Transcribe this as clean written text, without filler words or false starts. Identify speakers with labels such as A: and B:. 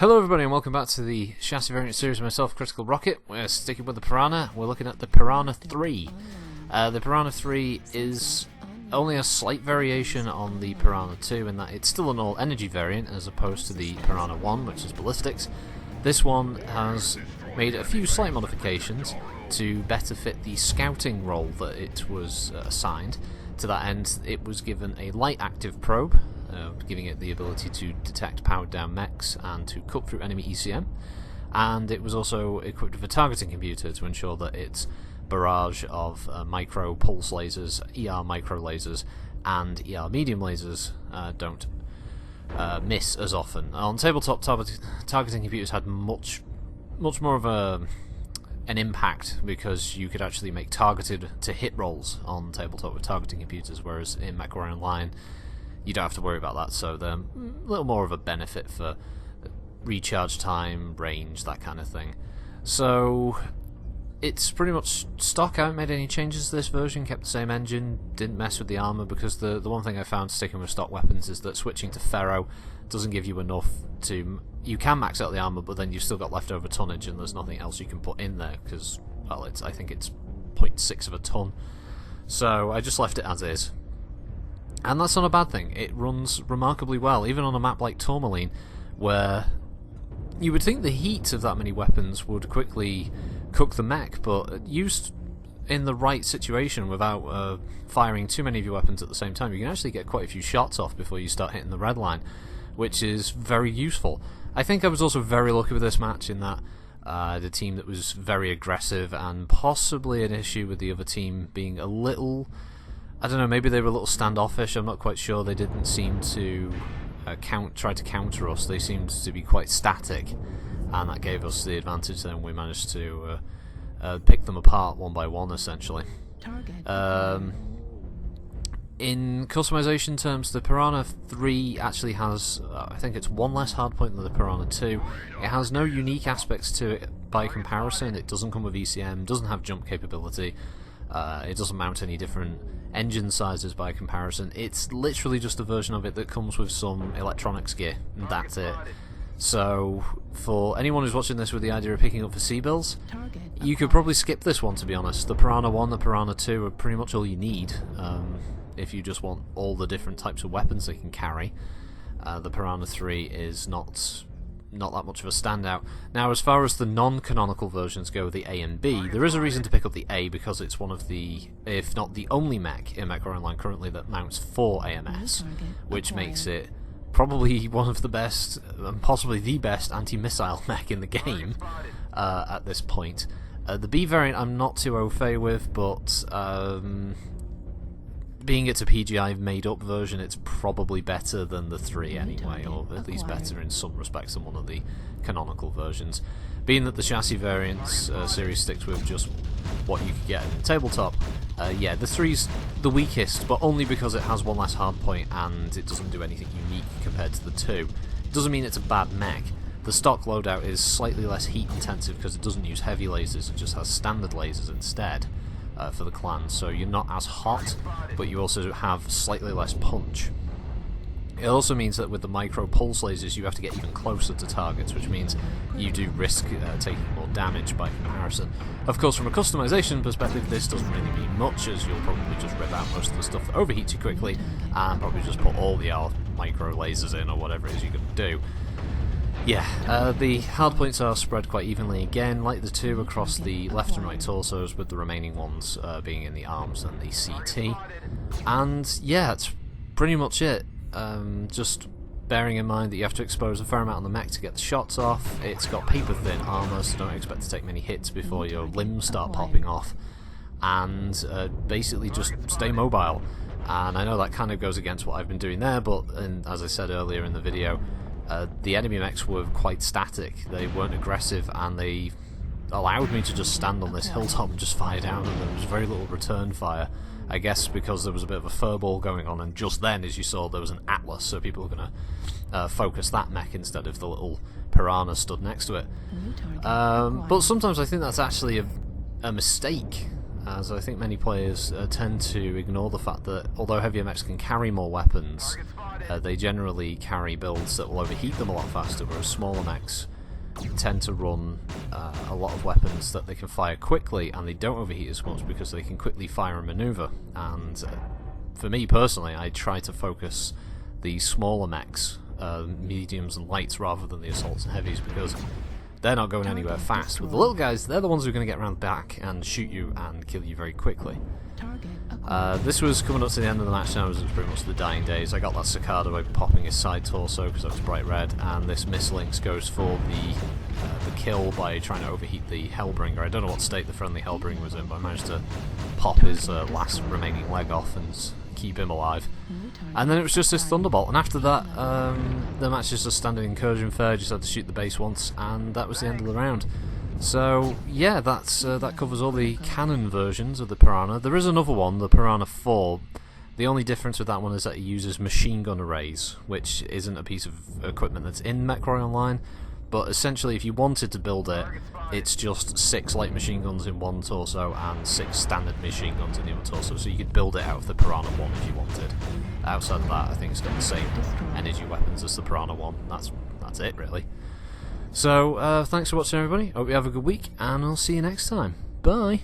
A: Hello everybody and welcome back to the chassis variant series of myself, Critical Rocket. We're sticking with the Piranha. We're looking at the Piranha-3. The Piranha-3 is only a slight variation on the Piranha-2 in that it's still an all-energy variant as opposed to the Piranha-1, which is ballistics. This one has made a few slight modifications to better fit the scouting role that it was assigned. To that end, it was given a light active probe, giving it the ability to detect powered down mechs and to cut through enemy ECM, and it was also equipped with a targeting computer to ensure that its barrage of micro pulse lasers, ER micro lasers and ER medium lasers don't miss as often. On tabletop, targeting computers had much more of an impact because you could actually make targeted to hit rolls on tabletop with targeting computers, whereas in MechWarrior Online you don't have to worry about that, so they're a little more of a benefit for recharge time, range, that kind of thing. So it's pretty much stock. I haven't made any changes to this version, kept the same engine, didn't mess with the armour, because the one thing I found sticking with stock weapons is that switching to ferro doesn't give you enough to... You can max out the armour, but then you've still got leftover tonnage and there's nothing else you can put in there, because, well, I think it's 0.6 of a ton. So I just left it as is. And that's not a bad thing. It runs remarkably well, even on a map like Tourmaline, where you would think the heat of that many weapons would quickly cook the mech, but used in the right situation without firing too many of your weapons at the same time, you can actually get quite a few shots off before you start hitting the red line, which is very useful. I think I was also very lucky with this match in that the team that was very aggressive, and possibly an issue with the other team being a little... I don't know, maybe they were a little standoffish, I'm not quite sure. They didn't seem to try to counter us. They seemed to be quite static, and that gave us the advantage. Then we managed to pick them apart one by one, essentially. In customization terms, the Piranha-3 actually has, I think it's one less hardpoint than the Piranha-2. It has no unique aspects to it by comparison. It doesn't come with ECM, doesn't have jump capability. It doesn't mount any different engine sizes by comparison. It's literally just a version of it that comes with some electronics gear, and that's it. So for anyone who's watching this with the idea of picking up for C-bills, you could probably skip this one, to be honest. The Piranha-1, the Piranha-2 are pretty much all you need if you just want all the different types of weapons they can carry. The Piranha-3 is not that much of a standout. Now, as far as the non-canonical versions go, the A and B, there is a reason to pick up the A because it's one of the, if not the only mech in MechWarrior Online currently that mounts 4 AMS, which makes it probably one of the best, and possibly the best anti-missile mech in the game at this point. The B variant I'm not too au fait with, but being it's a PGI made up version, it's probably better than the 3 anyway, or at least better in some respects than one of the canonical versions. Being that the chassis variants series sticks with just what you could get in tabletop, yeah, the 3's the weakest, but only because it has one less hardpoint and it doesn't do anything unique compared to the 2. It doesn't mean it's a bad mech. The stock loadout is slightly less heat intensive because it doesn't use heavy lasers, it just has standard lasers instead. For the clan, so you're not as hot, but you also have slightly less punch. It also means that with the micro pulse lasers you have to get even closer to targets, which means you do risk taking more damage by comparison. Of course, from a customization perspective, this doesn't really mean much, as you'll probably just rip out most of the stuff that overheats you quickly, and probably just put all the micro lasers in, or whatever it is you're going to do. Yeah, the hardpoints are spread quite evenly again, like the 2 across the left and right torsos, with the remaining ones being in the arms and the CT. And yeah, that's pretty much it. Just bearing in mind that you have to expose a fair amount on the mech to get the shots off. It's got paper thin armour, so don't expect to take many hits before your limbs start popping off. And basically just stay mobile. And I know that kind of goes against what I've been doing there, but as I said earlier in the video, the enemy mechs were quite static. They weren't aggressive, and they allowed me to just stand on this hilltop and just fire down, and there was very little return fire. I guess because there was a bit of a furball going on, and just then, as you saw, there was an Atlas, so people were going to focus that mech instead of the little Piranha stood next to it. But sometimes I think that's actually a mistake. as I think many players tend to ignore the fact that although heavier mechs can carry more weapons, they generally carry builds that will overheat them a lot faster, whereas smaller mechs tend to run a lot of weapons that they can fire quickly and they don't overheat as much because they can quickly fire and maneuver. And for me personally, I try to focus the smaller mechs, mediums and lights, rather than the assaults and heavies, because they're not going anywhere fast. With the little guys, they're the ones who are going to get around back and shoot you and kill you very quickly. This was coming up to the end of the match now, as it was pretty much the dying days. I got that Cicada by popping his side torso because that was bright red, and this Mislinks goes for the kill by trying to overheat the Hellbringer. I don't know what state the friendly Hellbringer was in, but I managed to pop his last remaining leg off and keep him alive. And then it was just this Thunderbolt, and after that the match is just standard incursion fair. Just had to shoot the base once, and that was the end of the round. So yeah, that covers all the canon versions of the Piranha. There is another one, the Piranha 4. The only difference with that one is that it uses machine gun arrays, which isn't a piece of equipment that's in MechWarrior Online. But essentially, if you wanted to build it, it's just 6 light machine guns in one torso and 6 standard machine guns in the other torso. So you could build it out of the Piranha 1 if you wanted. Outside of that, I think it's got the same energy weapons as the Piranha 1. That's it, really. So, thanks for watching, everybody. Hope you have a good week, and I'll see you next time. Bye!